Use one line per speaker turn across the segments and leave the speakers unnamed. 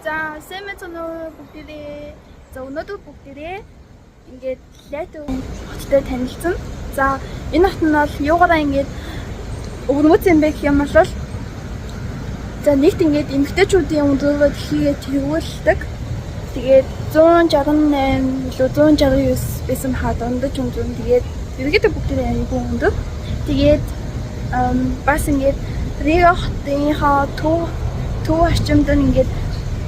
За Сэмэцэнөө бүгдээрээ өнөөдөр бүгдээрээ ингээд лайтуу хоттой танилцсан. За энэ хот нь бол юугаараа ингээд өвгөнөц юм бэ гэх юм бол за нэгт ингээд эмэгтэйчүүдийн өдрөөр хийгээд тэргүүлдэг. Тэгээд 168 илүү 169 байсан хаад ондож өндөр. Тэгээд ерөөдөө бүгдээрээ аюулгүй өндөр. Тэгээд бас ингээд Рига хотынхаа төв орчимд ингээд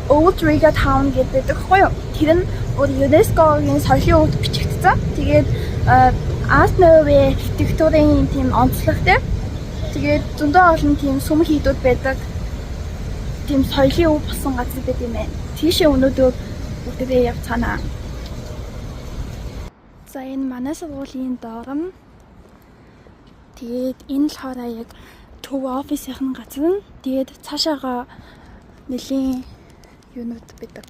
Old Riga Town гэдэг байхгүй юу? Тэр нь ЮНЕСКОгийн соёлын өвд бичигдсэн. Тэгээд Art Nouveau архитектурын тийм онцлогтой. Тэгээд зөндөө олон тийм сүм хийдүүд байдаг. Тийм соёлын өв болсон газар байдаг юм байна. Тийшээ өнөөдөр бүгдээ явцгаана. За энэ манай сургуулийн доорн. Тэгээд энэ болохоор яг төв офисийн газар нь. Тэгээд цаашаага нэлийн юунууд байдаг.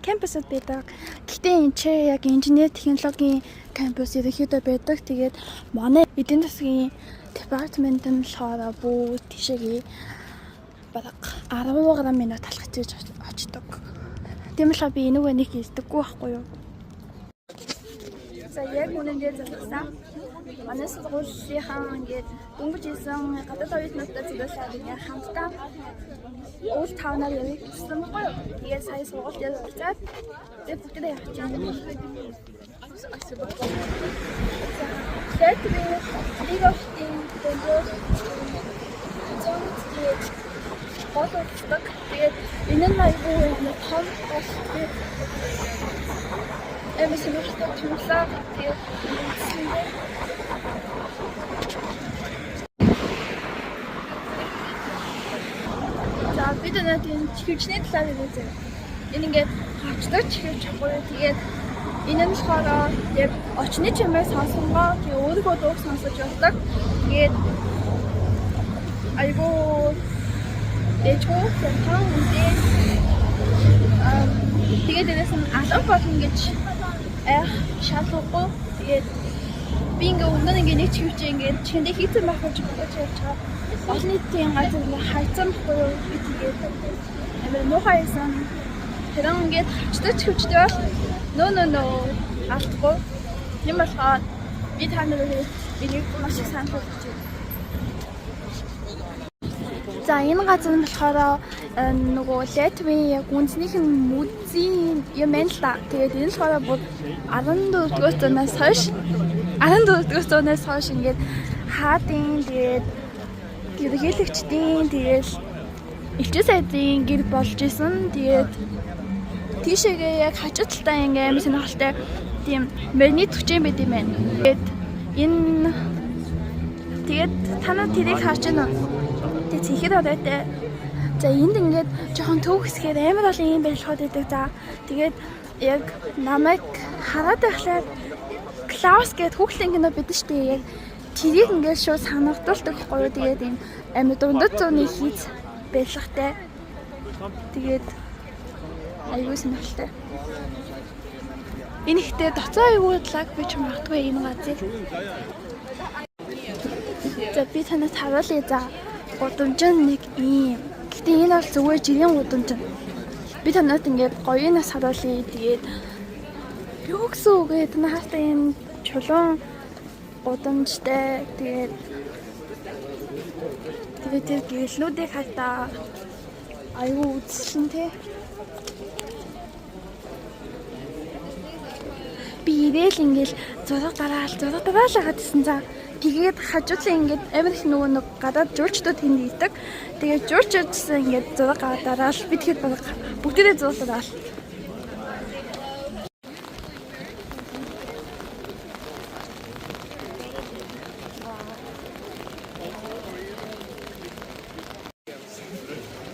Кампусууд байдаг. Гэхдээ энэ ч яг инженер технологийн кампус ерөнхийдөө байдаг. Тэгээд манай эдийн засгийн департамент нь болохоор бүү тийшээгээ бараг 10 минут талхаж очдог. Тийм болохоор би энэгээ нэг хийдэггүй байхгүй юу. За яг үнэндээ залгасан. Манай сургуулийн ингээд дөнгөж исэн гадаад оюутнуудтай зөвлөсөд ингээд хамтдаа Old Town-аар явах гэсэн байхгүй юу? Тэгээд сая сургуульд яваад тэгээд бүгдээ явж байгаа. Тэгээд Ригаштин дэндээ зонцгээд боловсдог. Тэгээд энэ нь аюул нэг том бас тэгээд эмэсэмэртэй тулаа тэгээд за бид энэ чихвчний талаар хэлээ. Энэ ингээд хачдаг чихвч гоё. Тэгээд энэ нь болохоор яг очны чимээ сонсонгоо тэгээ өөрийгөө дууг сонсож болдог. Тэгээд айгуу дэжгүй таан үнтэй тэгээд дээрээс нь алан болно гэж шалгахгүй. Тэгээд би ингээ өмнө нь ингээ нэг чихвч ингээ чихэндээ хийцэн байх гэж бодож явж байгаа. Олон нийтийн газар ингээ хайцсан буюу би тэгээд амар муухайсан. Тэрэн ингээ хачдаг чихвчтэй бол нөө алдахгүй. Тийм болохоор би та нарыг энийг маш их санал болгож байна. За энэ газар нь болохоор нөгөө Латвийн яг үндэснийх нь музейн юм байна л да. Тэгээд энэ болохоор бүр 14-р зуунаас хойш ингээд хаадын тэгээд ерөнхийлөгчдийн тэгээд элчин сайдын гэр болж исэн. Тэгээд тийшээгээ яг хажуу талдаа ингээд амар сонирхолтой тийм магнит хүчин байт юм байна. Тэгээд танаа тэрийг харж байна уу? Тэгээд цэхээр оройтой. За энд ингээд жоохон төв хэсгээр амар олон юм байлхаад байдаг. За тэгээд яг намайг хараад байхлаар Клаус гэдэг хүүхдийн кино бид нь штэ яг тэрийг ингээд шууд санагдуулдаг байхгүй юу. Тэгээд энэ амар дундад зууны хийц байлгатай. Тэгээд аюул сонирхолтой. Энэ ихтэй доцоо аюуллаг би ч магадгүй энэ газар. За би танаас харуулъя. За гудамж нэг ийм. Гэтэ энэ бол зүгээр жирийн гудамж. Би танаас ингээд гоёнаас харуулъя. Тэгээд юу гэсэн үг вэ? Танаас энэ чулуун гудамжтай. Тэгээд тэр гэлнүүдийг хатаа аюул үзсэн тий. Би ирээл ингээл зураг дараалаад гэсэн. За тэгээд хажуудлаа ингээд амар их нөгөө нэг гадаад жуулчдууд тэнд ийдэг. Тэгээд жуулчдсан ингээд зураг дараал би тэгэхэд бүгдээрээ зураг дараал.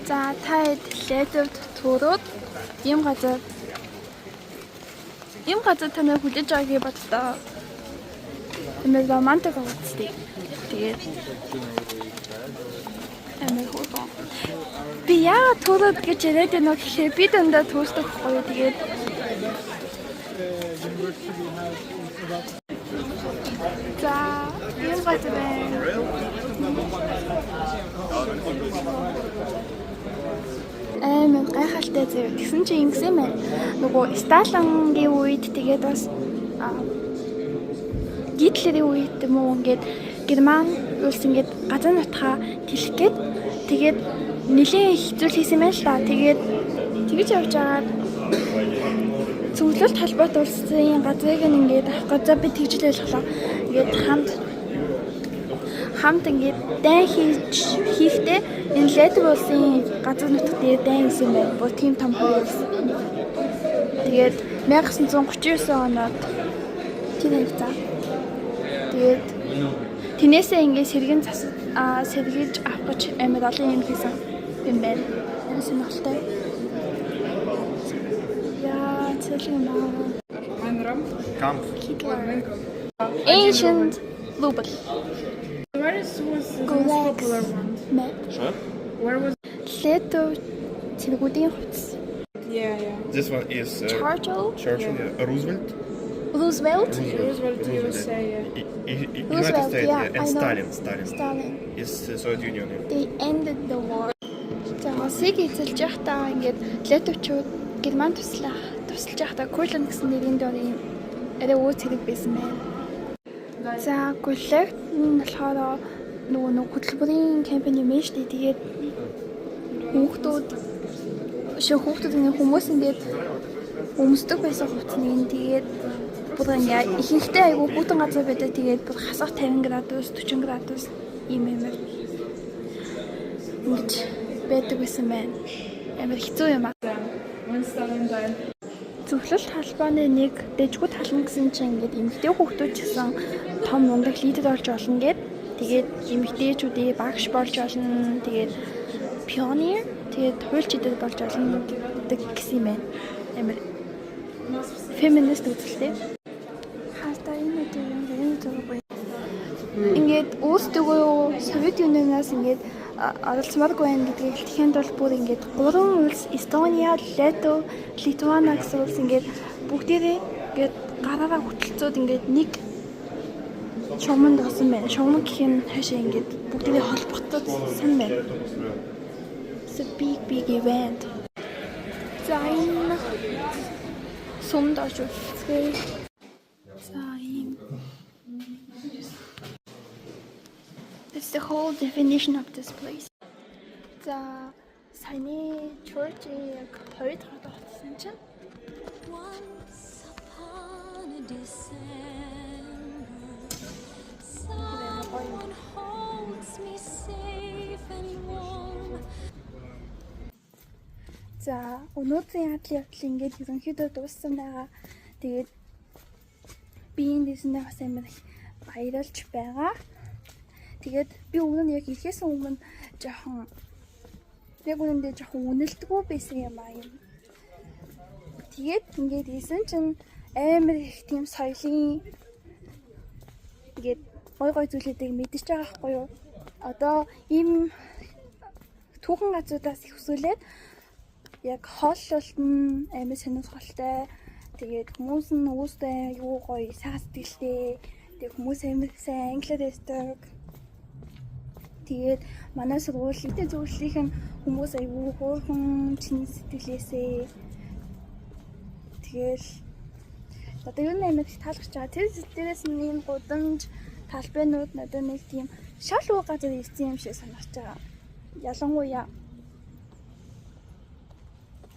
За таад летөвд төрөөд ийм газар танай хүлээж байгаагийн бодлоо. Эмээ романтик авчихдаг. Тэгээд эмээ хөөе. Би яа төрөөд гэж яриад байна гэхээр би дандаа төрсөн байхгүй. Тэгээд за ийм газар байна. амар гайхалтай зэрэг тэгсэн чинь ингэсэн юм байна. Нөгөө Сталингийн үед тэгээд бас Гитлерийн үед юм уу ингээд Герман улс ингээд газар нутгаа тэлэх гээд тэгээд нэлээд их зүйл хийсэн байна л да. Тэгээд тэгж явж байгаа цуглуулт холбоотой улсын газрыг ингээд авах гэж би тэгж л ойлголоо. Ингээд хамт ингээд дайн хийхдээ энэ ледер улсын газар нутгад дайн гэсэн юм байна. Бо тийм том хоёр улс. Тэгээд 1939 онд тийм хэвчээ. Тэгээд тэнээсээ ингээд сэргийж авах гэж амар олон юм хийсэн юм байна. Энэ сонирхолтой. Яа, цэлгэнаа.
Kampf.
Ancient Lubel.
Where was the most popular one?
Что?
Where was?
Лето цэргүүдийн хувцас.
Yeah.
This one is
Churchill.
Churchill, Roosevelt,
Roosevelt.
Roosevelt, USA. Yeah.
United
Roosevelt,
States,
yeah,
and
I know.
Stalin
Stalin.
is Soviet Union.
They ended the war. За Хосыг эзэлж байхдаа ингээд леточууд Герман тусалж байхдаа Кулен гэсэн нэрийн дор юм арай өөр зэрэг байсан байна. За Гуллект нь болохоор нөгөө хөтөлбөрийн кампани юм шүү дээ. Тэгээд хүүхдүүд хүмүүс ингээд өмсдөг байсан хувцсны тэгээд бүр ингээд ихэнхдээ айгүй бүтэн газар байдаг. Тэгээд бүр хасах 50 градус 40 градус ийм амар ингэж байдаг байсан байна. Амар хэцүү юм аа.
When Stalin died.
Зөвлөлт талбааны нэг дэжгүй талан гэсэн чинь ингээд эмэгтэй хүүхдүүд ч гэсэн том мундаг лидер болж болно гэд. Тэгээд эмэгтэйчүүдийн багш болж болно. Тэгээд pioneer тэгээд хуульч идэл болж болно гэсэн юм байна. Амар feminist үзэлтэй. Хаалтаа энэ зүйл ингээд өөрсдөө Совет Union-аас ингээд оролцмааргүй байна гэдгийг хэлэхэд бол бүр ингээд 3 улс Эстония, Лето, Литвана гэсэн улс ингээд бүгдээрээ ингээд гараараа хөтөлцөөд ингээд нэг шугамд гасан байна. Шугам гэх юм хаашаа ингээд бүгдээрээ холбогдоод сан байна. It's a big event. За энэ сумд орж үзье. За ийм That's the whole definition of this place. За саяны church-ийг хоёр дахь татсан чинь
Once upon a December, someone holds me safe and warm.
за өнөөдрийн ядлын явдал ингээд ерөнхийдөө дууссан байгаа. Тэгээд би энэ дэсэндээ бас амар баярлж байгаа. Тэгээд би өмнө нь яг ирэхээс өмнө жоохон үнэлдэггүй байсан юм аа юм. Тэгээд ингээд ийсэн чинь амар их тийм соёлын ингээд гой зүйлүүдийг мэдчихэж байгаа байхгүй юу? Одоо ийм түүхэн газруудаас их өсвөлээд яг хооллолт нь амар сонирхолтой. Тэгээд хүмүүс нь өөрсдөө юу гоё сайн сэтгэлтэй. Тэгээд хүмүүс амар сайн англиар ярьдаг. Тэгээд манай сургуулийн зөвлөлийн хүмүүс аюу хөөрхөн чин сэтгэлээсээ тэгэл одоо юу нэмэх таалагдж байгаа. Тэр дээрээс нь ийм гудамж талбайнууд надад нэг тийм шал уу газар ирсэн юм шиг санагдаж байгаа.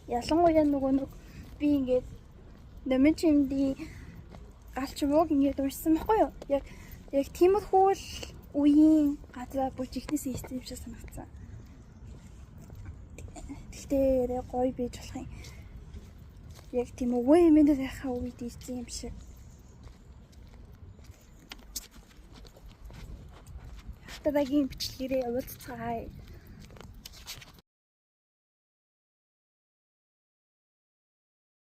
Ялангуяа нөгөө нэг би ингээд нэмэн чимдийн галчмууг ингээд уншсан байхгүй юу? Яг тиймэрхүү л үеийн газар бүж ихнээс ийсэн юм шиг санагдсан. Тэгтээ гоё бийж болох юм. Яг тийм үе юм дээр яхаа үед ийсэн юм шиг. Дараагийн бичлэгээрээ уулзцгаая.